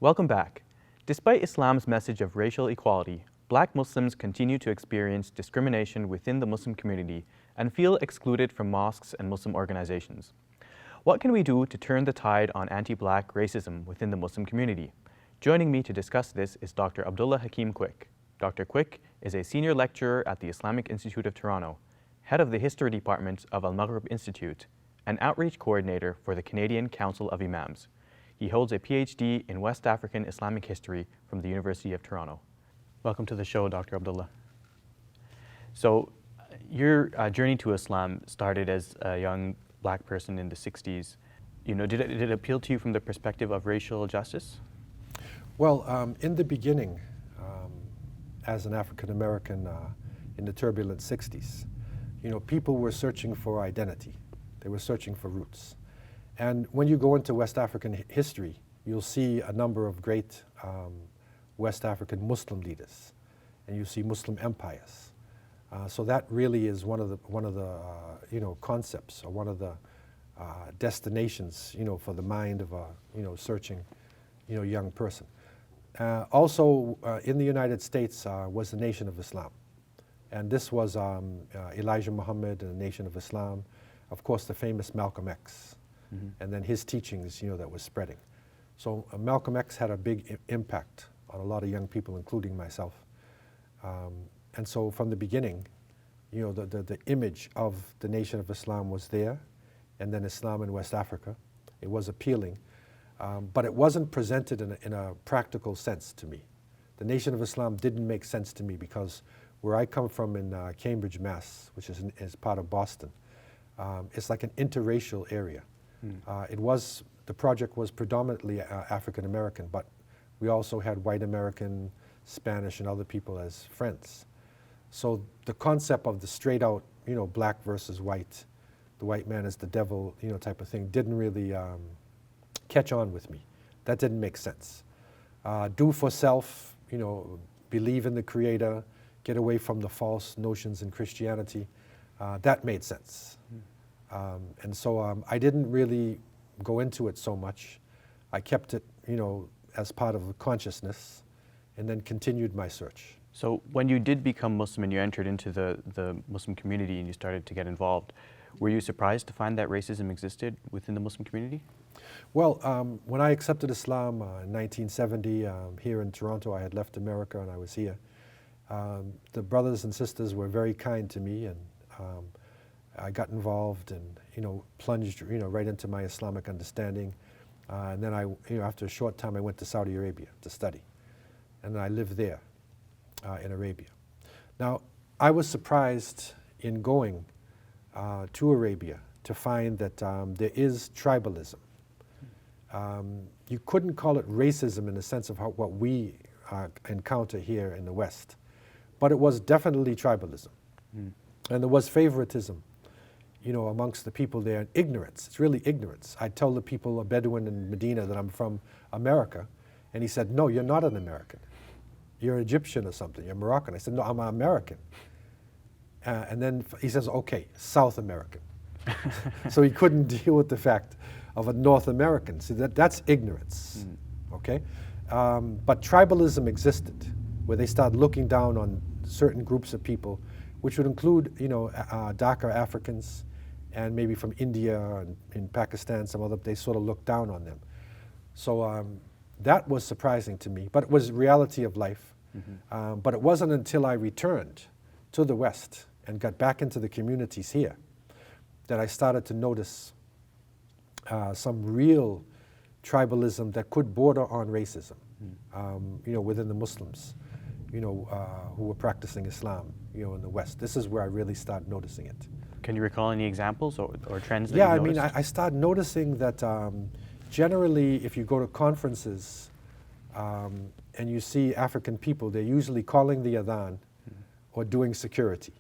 Welcome back. Despite Islam's message of racial equality, Black Muslims continue to experience discrimination within the Muslim community and feel excluded from mosques and Muslim organizations. What can we do to turn the tide on anti-Black racism within the Muslim community? Joining me to discuss this is Dr. Abdullah Hakim Quick. Dr. Quick is a senior lecturer at the Islamic Institute of Toronto, head of the History Department of Maghrib Institute, and outreach coordinator for the Canadian Council of Imams. He holds a PhD in West African Islamic History from the University of Toronto. Welcome to the show, Dr. Abdullah. So, your journey to Islam started as a young Black person in the 60s. Did it appeal to you from the perspective of racial justice? Well, in the beginning, as an African American in the turbulent 60s, people were searching for identity. They were searching for roots. And when you go into West African history, you'll see a number of great West African Muslim leaders, and you see Muslim empires. So that really is one of the concepts, or one of the destinations for the mind of a searching young person. Also in the United States was the Nation of Islam, and this was Elijah Muhammad and the Nation of Islam, of course the famous Malcolm X. Mm-hmm. And then his teachings, that was spreading. So Malcolm X had a big impact on a lot of young people, including myself. And so from the beginning, the image of the Nation of Islam was there, and then Islam in West Africa. It was appealing, but it wasn't presented in a practical sense to me. The Nation of Islam didn't make sense to me because where I come from in Cambridge, Mass., which is part of Boston, it's like an interracial area. The project was predominantly African American, but we also had white American, Spanish, and other people as friends. So the concept of the straight out, black versus white, the white man is the devil, type of thing, didn't really catch on with me. That didn't make sense. Do for self, believe in the Creator, get away from the false notions in Christianity, that made sense. And so I didn't really go into it so much. I kept it, as part of the consciousness, and then continued my search. So when you did become Muslim and you entered into the Muslim community and you started to get involved, were you surprised to find that racism existed within the Muslim community? Well, when I accepted Islam in 1970, here in Toronto, I had left America and I was here. The brothers and sisters were very kind to me, and I got involved and plunged right into my Islamic understanding, and then after a short time I went to Saudi Arabia to study, and I lived there in Arabia. Now I was surprised in going to Arabia to find that there is tribalism. You couldn't call it racism in the sense of what we encounter here in the West, but it was definitely tribalism, and there was favoritism amongst the people there, and ignorance. It's really ignorance. I tell the people, a Bedouin in Medina, that I'm from America, and he said, "No, you're not an American. You're Egyptian or something. You're Moroccan." I said, "No, I'm an American." And then he says, "Okay, South American." So he couldn't deal with the fact of a North American. See, that's ignorance, okay? But tribalism existed, where they started looking down on certain groups of people, which would include, darker Africans, and maybe from India and in Pakistan, some other, they sort of looked down on them. So that was surprising to me, but it was reality of life. Mm-hmm. But it wasn't until I returned to the West and got back into the communities here that I started to notice some real tribalism that could border on racism, within the Muslims, who were practicing Islam, in the West. This is where I really started noticing it. Can you recall any examples or trends that you noticed? I started noticing that generally if you go to conferences and you see African people, they're usually calling the adhan or doing security.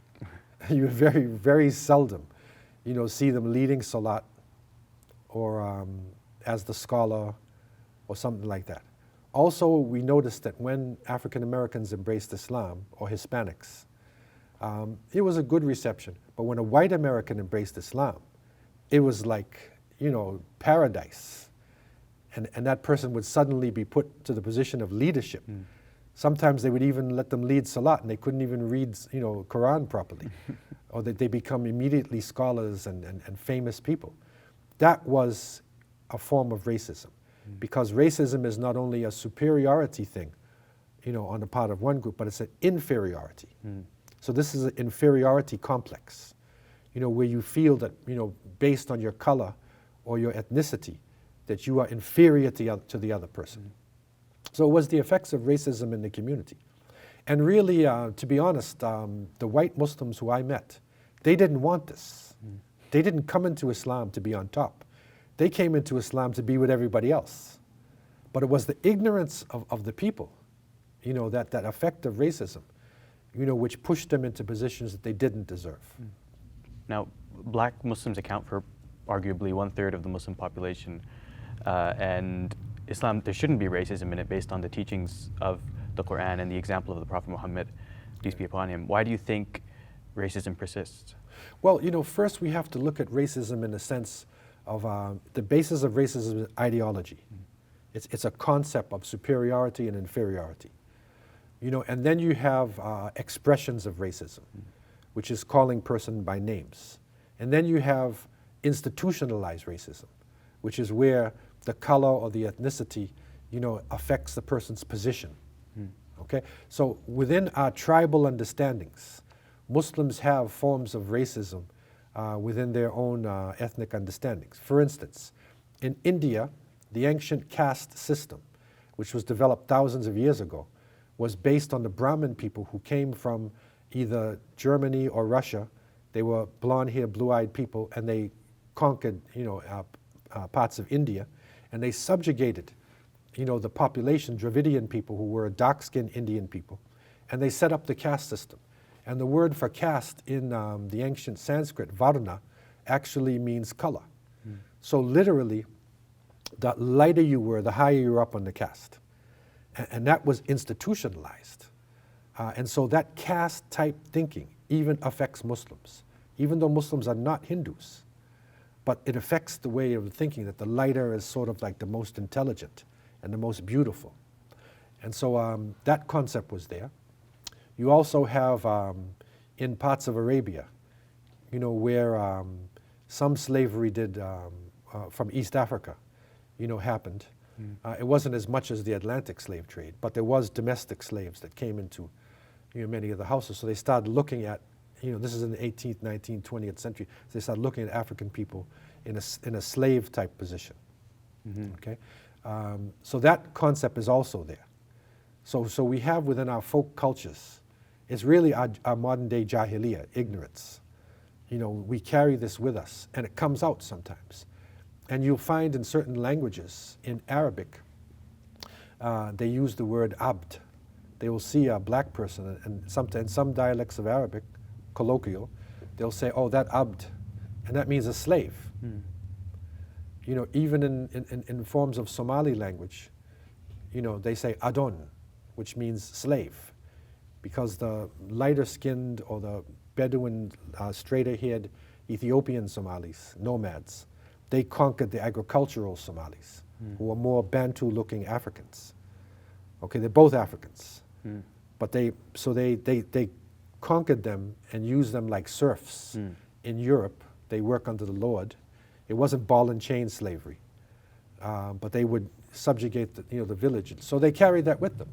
You very, very seldom, see them leading salat or as the scholar or something like that. Also, we noticed that when African Americans embraced Islam, or Hispanics, it was a good reception. But when a white American embraced Islam, it was like, paradise. and that person would suddenly be put to the position of leadership. Sometimes they would even let them lead Salat, and they couldn't even read, Quran properly, or that they become immediately scholars and famous people. That was a form of racism, because racism is not only a superiority thing, on the part of one group, but it's an inferiority. So this is an inferiority complex, where you feel that, based on your color or your ethnicity, that you are inferior to the other person. So it was the effects of racism in the community. And really, to be honest, the white Muslims who I met, they didn't want this. They didn't come into Islam to be on top. They came into Islam to be with everybody else. But it was the ignorance of the people, that effect of racism, which pushed them into positions that they didn't deserve. Now, black Muslims account for arguably 1/3 of the Muslim population, and Islam, there shouldn't be racism in it based on the teachings of the Quran and the example of the Prophet Muhammad, peace be upon him. Why do you think racism persists? Well, first we have to look at racism in the sense of the basis of racism is ideology. It's a concept of superiority and inferiority. And then you have expressions of racism, which is calling person by names. And then you have institutionalized racism, which is where the color or the ethnicity, affects the person's position. Okay? So within our tribal understandings, Muslims have forms of racism within their own ethnic understandings. For instance, in India, the ancient caste system, which was developed thousands of years ago, was based on the Brahmin people who came from either Germany or Russia. They were blonde-haired, blue-eyed people, and they conquered, parts of India, and they subjugated, the population, Dravidian people who were dark-skinned Indian people, and they set up the caste system. And the word for caste in the ancient Sanskrit, varna, actually means color. So literally, the lighter you were, the higher you were up on the caste. And that was institutionalized. And so that caste-type thinking even affects Muslims, even though Muslims are not Hindus. But it affects the way of thinking that the lighter is sort of like the most intelligent and the most beautiful. And so that concept was there. You also have in parts of Arabia, where some slavery did from East Africa, happened. It wasn't as much as the Atlantic slave trade, but there was domestic slaves that came into many of the houses. So they started looking at, this is in the 18th, 19th, 20th century. So they started looking at African people in a slave type position. Okay, so that concept is also there. So we have within our folk cultures, it's really our modern day jahiliyyah, ignorance. We carry this with us, and it comes out sometimes. And you'll find in certain languages, in Arabic, they use the word abd. They will see a black person, and sometimes some dialects of Arabic, colloquial, they'll say, oh, that abd, and that means a slave. Even in forms of Somali language, they say adon, which means slave, because the lighter-skinned or the Bedouin, straighter-haired Ethiopian Somalis, nomads, they conquered the agricultural Somalis, who were more Bantu-looking Africans. Okay, they're both Africans, but they conquered them and used them like serfs. In Europe, they work under the Lord. It wasn't ball and chain slavery, but they would subjugate the village. So they carried that with them.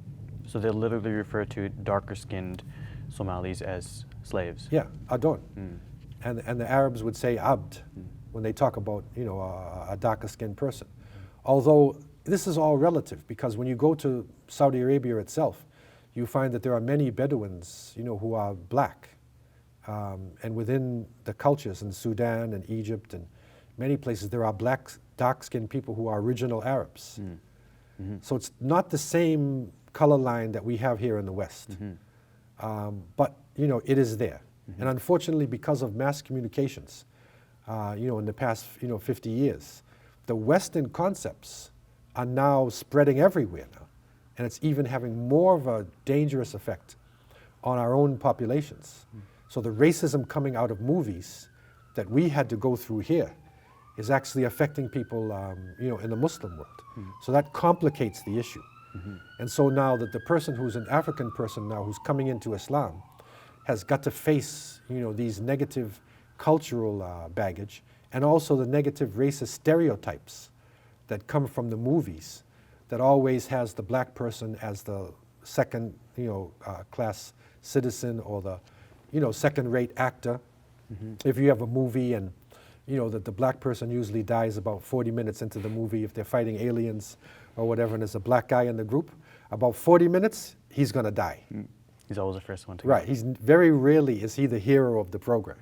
So they literally refer to darker-skinned Somalis as slaves. Yeah, adon, and the Arabs would say abd when they talk about a darker-skinned person. Although this is all relative, because when you go to Saudi Arabia itself, you find that there are many Bedouins, who are black, and within the cultures in Sudan and Egypt and many places, there are black, dark-skinned people who are original Arabs. So it's not the same color line that we have here in the West, but it is there. And unfortunately, because of mass communications, in the past 50 years, the Western concepts are now spreading everywhere now, and it's even having more of a dangerous effect on our own populations. So the racism coming out of movies that we had to go through here is actually affecting people, in the Muslim world. So that complicates the issue. And so now that the person who's an African person now who's coming into Islam has got to face, these negative cultural baggage and also the negative racist stereotypes that come from the movies that always has the black person as the second, class citizen or the, second-rate actor. If you have a movie and, that the black person usually dies about 40 minutes into the movie if they're fighting aliens or whatever, and there's a black guy in the group, about 40 minutes, he's gonna die. He's always the first one to Right, go. he's very rarely is he the hero of the program.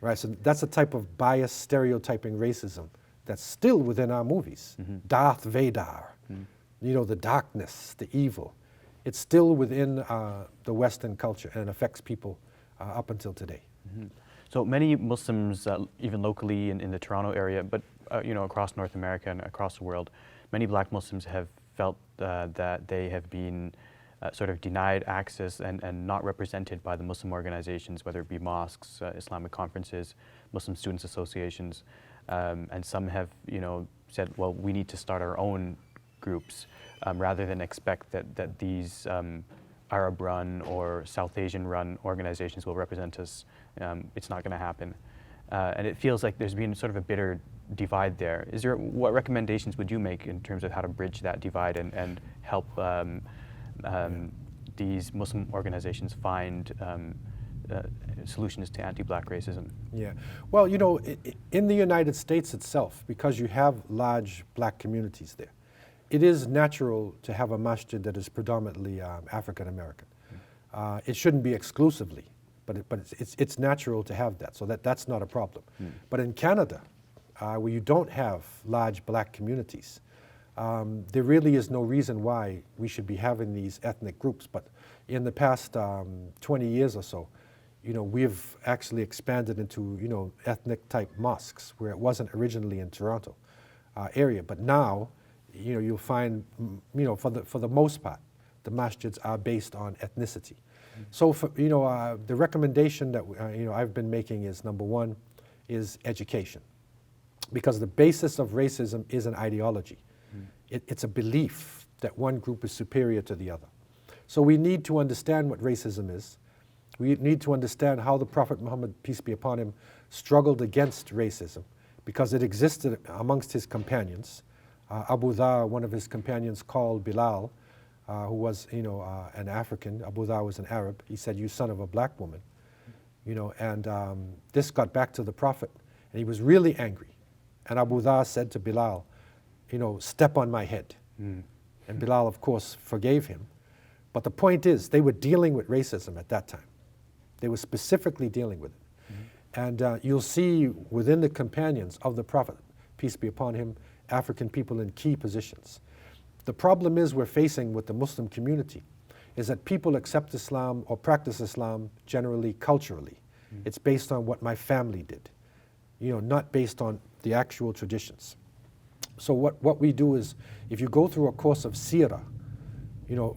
Right, so that's a type of bias, stereotyping racism that's still within our movies. Darth Vader, the darkness, the evil. It's still within the Western culture and affects people up until today. So many Muslims, even locally in the Toronto area, but across North America and across the world, many black Muslims have felt that they have been sort of denied access and not represented by the Muslim organizations, whether it be mosques, Islamic conferences, Muslim students associations, and some have said, well, we need to start our own groups rather than expect that these Arab-run or South Asian-run organizations will represent us. It's not going to happen. And it feels like there's been sort of a bitter divide there. What recommendations would you make in terms of how to bridge that divide and help these Muslim organizations find solutions to anti-black racism? Yeah, well, in the United States itself, because you have large black communities there, it is natural to have a masjid that is predominantly African American. It shouldn't be exclusively, but it's natural to have that, so that's not a problem. But in Canada, where you don't have large black communities, there really is no reason why we should be having these ethnic groups. But in the past 20 years or so, we've actually expanded into, ethnic type mosques where it wasn't originally in Toronto area. But now, you'll find, for the most part, the masjids are based on ethnicity. So, for, the recommendation that, I've been making is, number one, is education. Because the basis of racism is an ideology. It's a belief that one group is superior to the other. So we need to understand what racism is. We need to understand how the Prophet Muhammad, peace be upon him, struggled against racism, because it existed amongst his companions. Abu Dhar, one of his companions, called Bilal, who was, an African. Abu Dhar was an Arab. He said, "You son of a black woman." And this got back to the Prophet, and he was really angry. And Abu Dhar said to Bilal, "Step on my head." And Bilal, of course, forgave him. But the point is, they were dealing with racism at that time. They were specifically dealing with it. And you'll see within the companions of the Prophet, peace be upon him, African people in key positions. The problem is we're facing with the Muslim community is that people accept Islam or practice Islam generally culturally. It's based on what my family did, not based on the actual traditions. So what we do is, if you go through a course of seerah,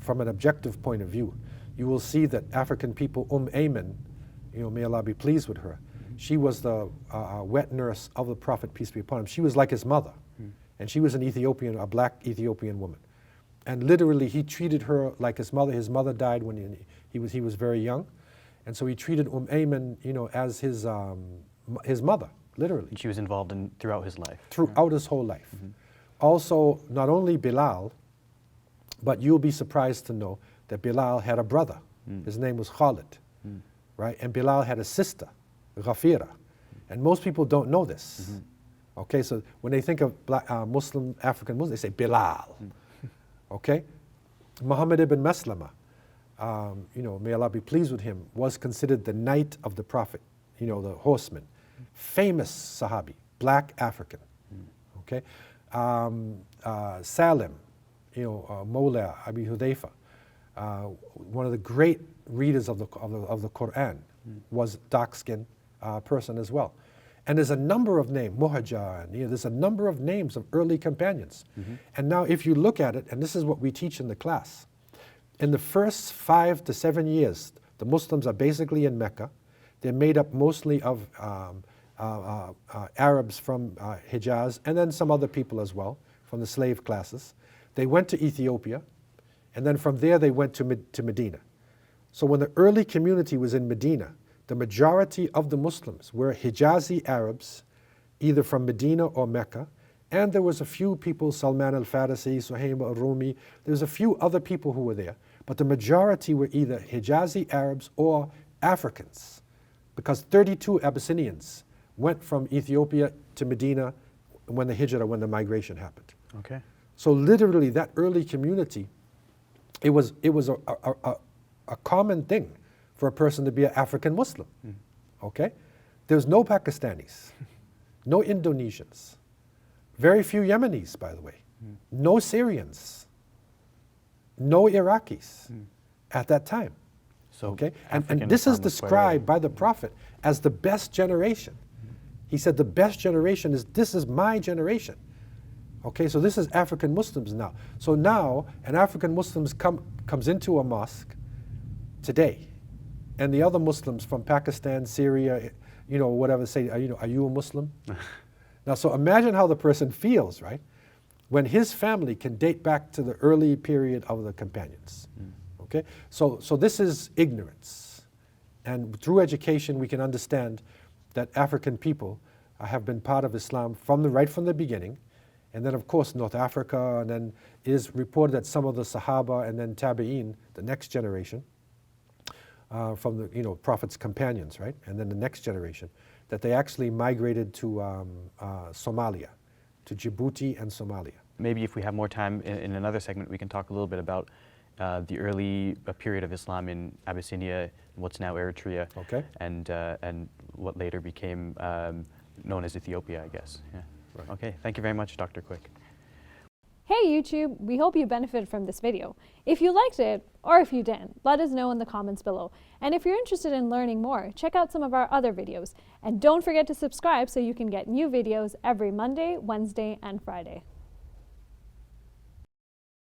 from an objective point of view, you will see that African people, Ayman, may Allah be pleased with her, she was the wet nurse of the Prophet, peace be upon him. She was like his mother. And she was a black Ethiopian woman. And literally he treated her like his mother. His mother died when he was very young. And so he treated Ayman, as his mother, literally. She was involved throughout his life. Throughout his whole life. Also, not only Bilal, but you'll be surprised to know that Bilal had a brother. His name was Khalid, right? And Bilal had a sister, Ghafira. And most people don't know this. Okay, so when they think of black, African Muslims, they say Bilal. Okay? Muhammad ibn Maslama, may Allah be pleased with him, was considered the knight of the Prophet, the horseman. Famous Sahabi, black African. Okay? Salim, Mawla Abi Hudayfa, one of the great readers of the Quran, was dark-skinned person as well. And there's a number of names, Muhajir, there's a number of names of early companions. And now if you look at it, and this is what we teach in the class, in the first 5 to 7 years, the Muslims are basically in Mecca. They're made up mostly of Arabs from Hijaz, and then some other people as well, from the slave classes. They went to Ethiopia, and then from there they went to Medina. So when the early community was in Medina, the majority of the Muslims were Hijazi Arabs, either from Medina or Mecca, and there was a few people, Salman al-Farisi, Suhaim al-Rumi, there was a few other people who were there, but the majority were either Hijazi Arabs or Africans, because 32 Abyssinians went from Ethiopia to Medina when the hijrah, when the migration happened. Okay. So literally that early community, it was a common thing for a person to be an African Muslim, okay? There's no Pakistanis, no Indonesians, very few Yemenis, by the way, no Syrians, no Iraqis at that time, So okay? African And this is Islam was quite described by the Prophet as the best generation. He said the best generation is, this is my generation. Okay, so this is African Muslims now. So now an African Muslim comes into a mosque today, and the other Muslims from Pakistan, Syria, you know, whatever, say, are you a Muslim? Now, so imagine how the person feels, right? When his family can date back to the early period of the companions. Okay, so this is ignorance, and through education we can understand that African people have been part of Islam right from the beginning, and then of course North Africa, and then it is reported that some of the Sahaba and then Tabi'een, the next generation, from the Prophet's companions, right, and then the next generation, that they actually migrated to Somalia, to Djibouti and Somalia. Maybe if we have more time in another segment, we can talk a little bit about the early period of Islam in Abyssinia, what's now Eritrea, Okay. And what later became known as Ethiopia, I guess. Yeah. Right. Okay, thank you very much, Dr. Quick. Hey YouTube, we hope you benefited from this video. If you liked it, or if you didn't, let us know in the comments below. And if you're interested in learning more, check out some of our other videos. And don't forget to subscribe so you can get new videos every Monday, Wednesday, and Friday.